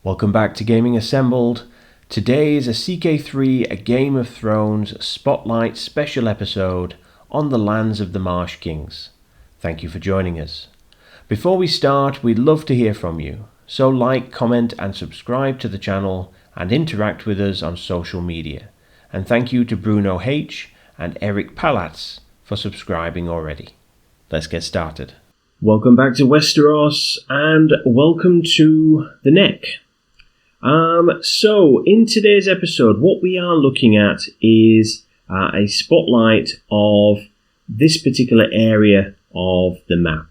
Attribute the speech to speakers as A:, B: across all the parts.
A: Welcome back to Gaming Assembled. Today is a CK3 A Game of Thrones Spotlight special episode on the lands of the Marsh Kings. Thank you for joining us. Before we start, we'd love to hear from you, so like, comment and subscribe to the channel and interact with us on social media. And thank you to Bruno H and Eric Palatz for subscribing already. Let's get started. Welcome back to Westeros and welcome to the Neck. So in today's episode, what we are looking at is a spotlight of this particular area of the map.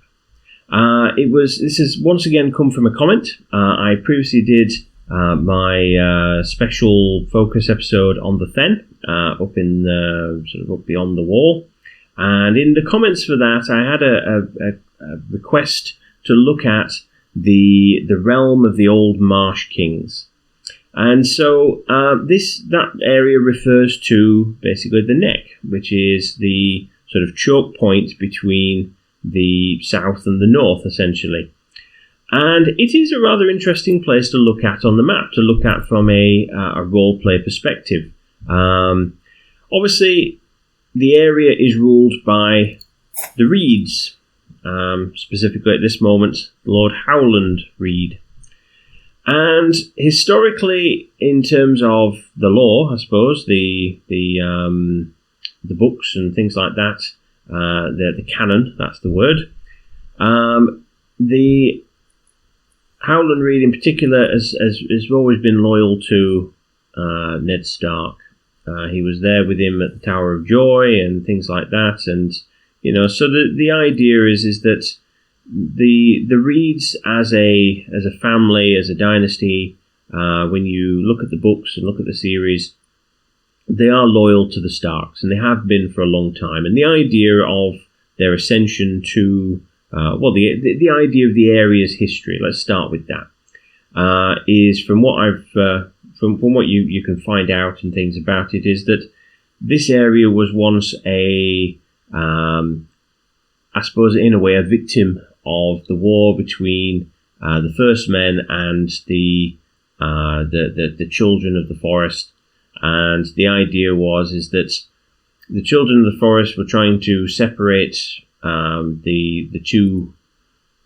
A: This has once again come from a comment. I previously did my special focus episode on the Fen, up in sort of up beyond the wall, and in the comments for that, I had a request to look at the realm of the old Marsh Kings. And so that area refers to basically the Neck, which is the sort of choke point between the south and the north, essentially. And it is a rather interesting place to look at on the map, to look at from a roleplay perspective. Obviously, the area is ruled by the Reeds. Specifically at this moment, Lord Howland Reed. And historically, in terms of the lore, I suppose, the books and things like that, the canon, that's the word. The Howland Reed in particular has always been loyal to Ned Stark. He was there with him at the Tower of Joy and things like that, and so the idea is that the Reeds as a family, as a dynasty, when you look at the books and look at the series, they are loyal to the Starks, and they have been for a long time. And the idea of their ascension to the idea of the area's history. Let's start with that. Is from what from what you can find out and things about it, is that this area was once I suppose in a way a victim of the war between the First Men and the Children of the Forest. And the idea is that the Children of the Forest were trying to separate the two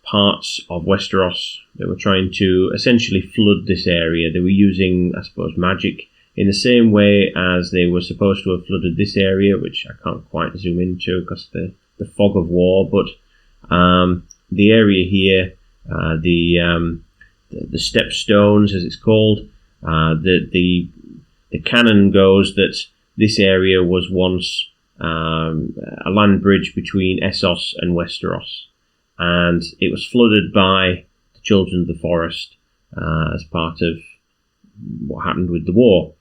A: parts of Westeros. They were trying to essentially flood this area. They were using, I suppose, magic in the same way as they were supposed to have flooded this area, which I can't quite zoom into because the fog of war. But the area here, the Stepstones, as it's called, the canon goes that this area was once a land bridge between Essos and Westeros, and it was flooded by the Children of the Forest as part of what happened with the war.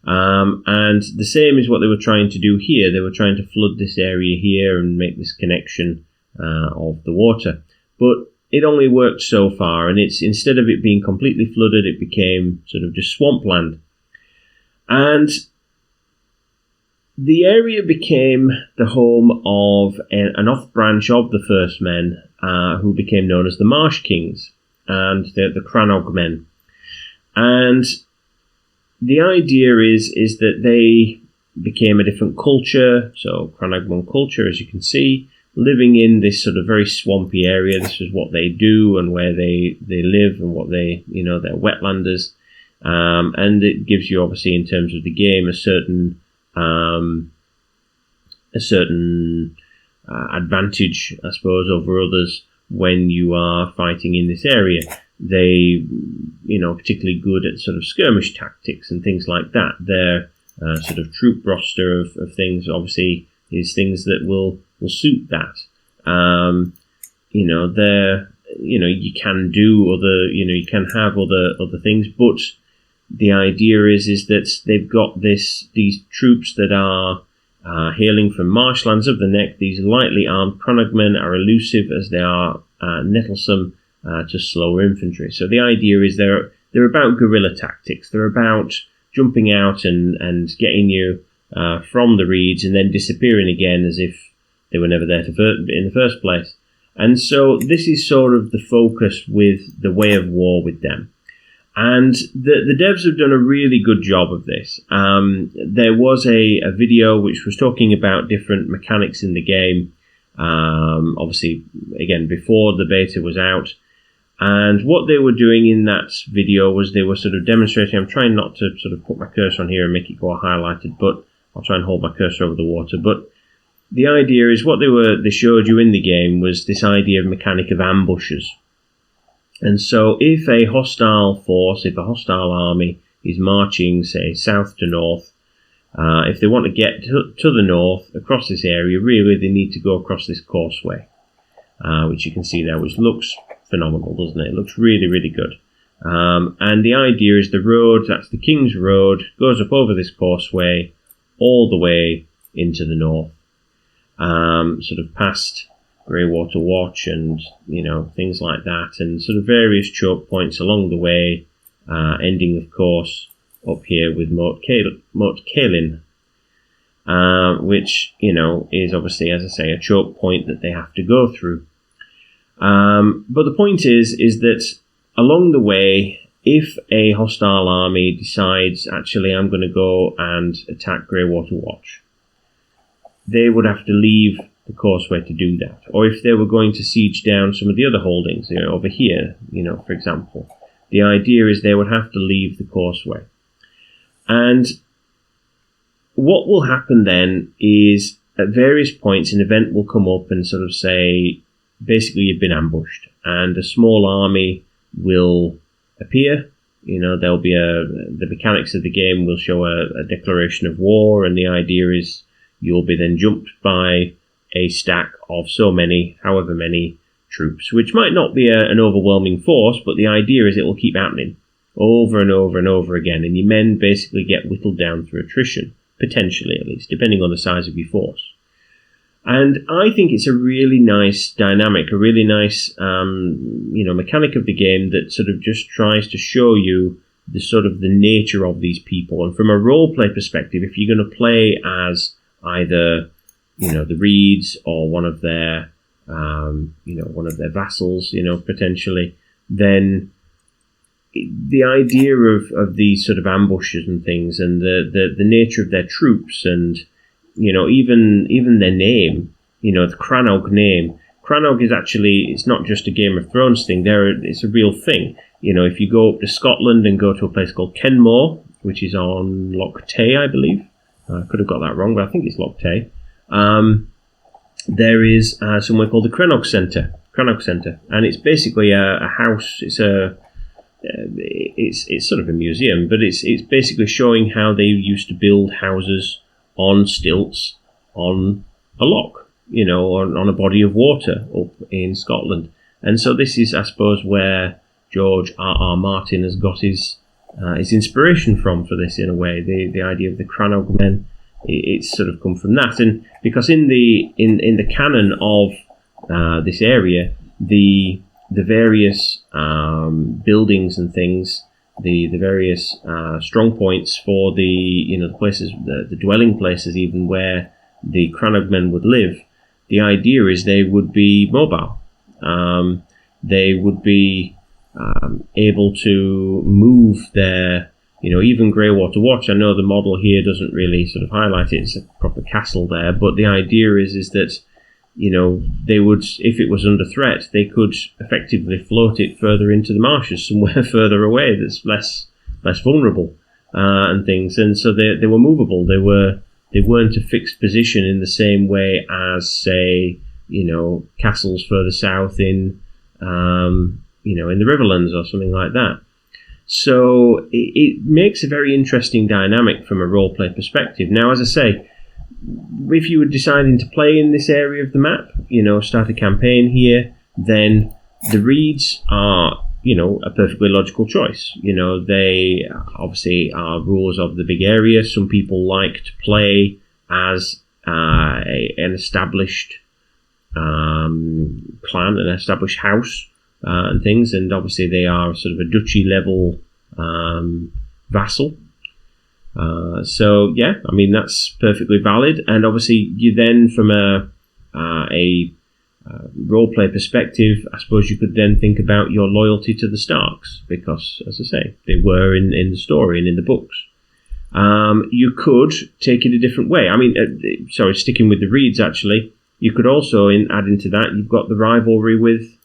A: And the same is what they were trying to do here. They were trying to flood this area here and make this connection of the water. But it only worked so far, and instead of it being completely flooded, it became sort of just swampland. And the area became the home of an off-branch of the First Men, who became known as the Marsh Kings and the Crannogmen. And the idea is that they became a different culture, so Crannogmen culture, as you can see, living in this sort of very swampy area. This is what they do and where they live and what they're wetlanders. And it gives you, obviously, in terms of the game, a certain advantage, I suppose, over others when you are fighting in this area. They, particularly good at sort of skirmish tactics and things like that. Their sort of troop roster of things, obviously, is things that will suit that. You can do other, you can have other things, but the idea is that they've got these troops that are hailing from marshlands of the Neck. These lightly armed Crannogmen are elusive as they are nettlesome to slower infantry. So the idea is they're about guerrilla tactics. They're about jumping out and getting you from the Reeds and then disappearing again as if they were never there in the first place. And so this is sort of the focus with the way of war with them. And the devs have done a really good job of this. There was a video which was talking about different mechanics in the game, obviously, again, before the beta was out. And what they were doing in that video was they were sort of demonstrating. I'm trying not to sort of put my cursor on here and make it go highlighted, but I'll try and hold my cursor over the water. But the idea is what they showed you in the game was this idea of mechanic of ambushes. And so if a hostile force, if a hostile army is marching, say, south to north, if they want to get to the north across this area, really they need to go across this causeway, which you can see there, which looks phenomenal, doesn't it? It looks really, really good. And the idea is the road, that's the King's Road, goes up over this causeway all the way into the north, sort of past Greywater Watch and, things like that, and sort of various choke points along the way, ending, of course, up here with Moat Cailin, which, is obviously, as I say, a choke point that they have to go through. But the point is that along the way, if a hostile army decides, actually, I'm going to go and attack Greywater Watch, they would have to leave the causeway to do that. Or if they were going to siege down some of the other holdings, over here, for example, the idea is they would have to leave the causeway. And what will happen then is at various points an event will come up and sort of say, basically you've been ambushed, and a small army will appear. There'll be the mechanics of the game will show a declaration of war, and the idea is you'll be then jumped by a stack of however many troops, which might not be an overwhelming force, but the idea is it will keep happening over and over and over again, and your men basically get whittled down through attrition, potentially at least, depending on the size of your force. And I think it's a really nice dynamic, a really nice, mechanic of the game that sort of just tries to show you the sort of the nature of these people. And from a roleplay perspective, if you're going to play as either the Reeds or one of their vassals, potentially, then the idea of these sort of ambushes and things, and the nature of their troops, and even their name, the Crannog name. Crannog is actually, it's not just a Game of Thrones thing. It's a real thing. If you go up to Scotland and go to a place called Kenmore, which is on Loch Tay, I believe. I could have got that wrong, but I think it's Loch Tay. There is somewhere called the Crannog Centre, and it's basically a house. It's sort of a museum, but it's basically showing how they used to build houses on stilts on a loch, on a body of water up in Scotland. And so this is, I suppose, where George R.R. Martin has got his inspiration from for this, in a way. The idea of the Crannogmen, it's sort of come from that. And because in the canon of this area, the various buildings and things, the various strong points for the places, the dwelling places, even where the Crannogmen would live, the idea is they would be mobile. They would be able to move their, even Greywater Watch. I know the model here doesn't really sort of highlight it. It's a proper castle there, but the idea is that they would, if it was under threat, they could effectively float it further into the marshes, somewhere further away that's less vulnerable and things. And so they were movable. They weren't a fixed position in the same way as, say, castles further south in in the Riverlands or something like that. So it makes a very interesting dynamic from a roleplay perspective. Now, as I say, if you were deciding to play in this area of the map, start a campaign here, then the Reeds are, a perfectly logical choice. They obviously are rulers of the big area. Some people like to play as an established clan, an established house and things, and obviously they are sort of a duchy level vassal. So yeah, I mean, that's perfectly valid. And obviously you then, from a roleplay perspective, I suppose you could then think about your loyalty to the Starks, because, as I say, they were in the story and in the books. You could take it a different way. I mean, sticking with the Reeds, actually, you could also add into that, you've got the rivalry with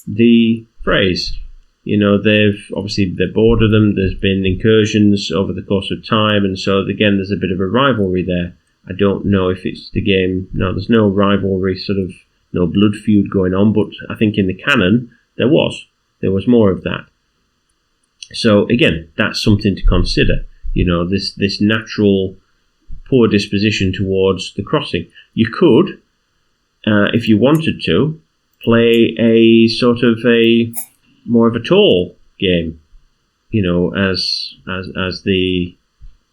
A: the Freys. You know, they're bored of them. There's been incursions over the course of time, and so again, there's a bit of a rivalry there. I don't know if it's the game. No, there's no rivalry, no blood feud going on, but I think in the canon there was more of that. So again, that's something to consider. You know, this natural poor disposition towards the crossing. You could, if you wanted to, play a sort of a more of a tall game, you know, as the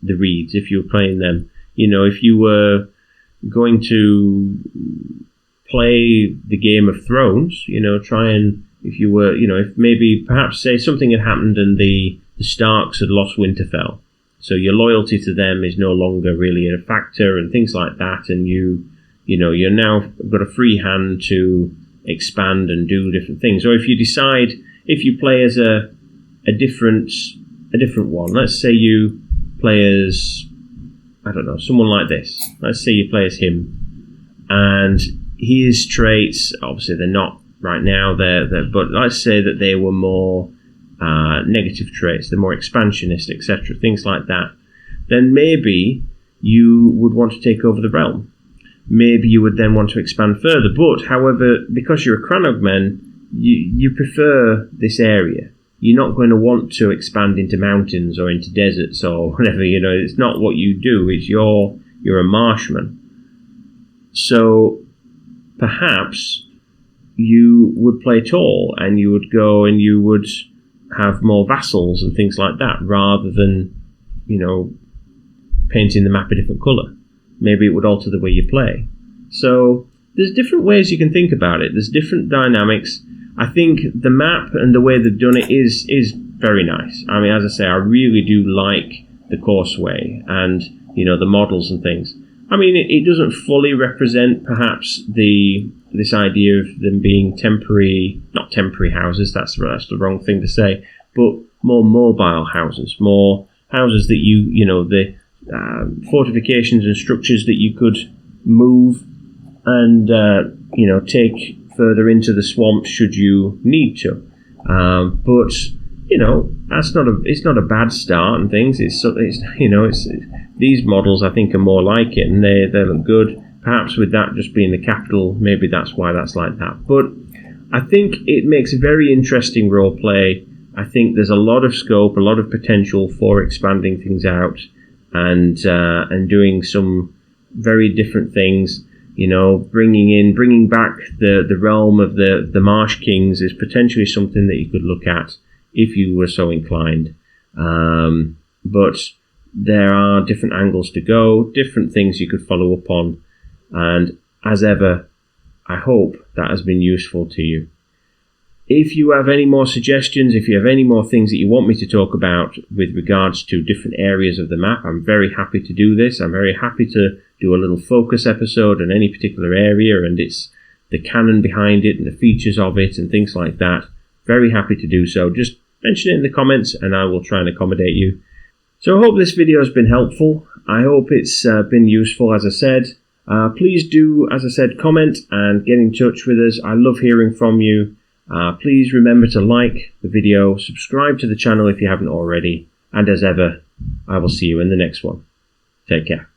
A: Reeds, if you were playing them. You know, if you were going to play the Game of Thrones, you know, if you were, you know, if maybe perhaps say something had happened and the Starks had lost Winterfell, so your loyalty to them is no longer really a factor and things like that, and you're now got a free hand to expand and do different things. Or if you decide, if you play as a different one, let's say you play as, I don't know, someone like this. Let's say you play as him, and his traits, obviously they're not right now, but let's say that they were more negative traits, they're more expansionist, etc., things like that. Then maybe you would want to take over the realm. Maybe you would then want to expand further. But, however, because you're a Crannogmen, you prefer this area. You're not going to want to expand into mountains or into deserts or whatever. You know, it's not what you do. It's you're a marshman. So perhaps you would play tall, and you would go and you would have more vassals and things like that, rather than, you know, painting the map a different colour. Maybe it would alter the way you play. So there's different ways you can think about it. There's different dynamics. I think the map and the way they've done it is very nice. I mean, as I say, I really do like the Courseway and, you know, the models and things. I mean, it doesn't fully represent perhaps this idea of them being not temporary houses, that's the wrong thing to say, but more mobile houses, more houses that the fortifications and structures that you could move and, take further into the swamp should you need to. But, you know, it's not a bad start and things. These models I think are more like it, and they look good. Perhaps with that just being the capital, maybe that's why that's like that. But I think it makes a very interesting role play. I think there's a lot of scope, a lot of potential for expanding things out and doing some very different things. You know, bringing back the realm of the Marsh Kings is potentially something that you could look at if you were so inclined. But there are different angles to go, different things you could follow up on. And as ever, I hope that has been useful to you. If you have any more suggestions, if you have any more things that you want me to talk about with regards to different areas of the map, I'm very happy to do this. I'm very happy to do a little focus episode on any particular area and it's the canon behind it and the features of it and things like that. Very happy to do so. Just mention it in the comments and I will try and accommodate you. So I hope this video has been helpful. I hope it's been useful, as I said. Please do, as I said, comment and get in touch with us. I love hearing from you. Please remember to like the video, subscribe to the channel if you haven't already, and as ever, I will see you in the next one. Take care.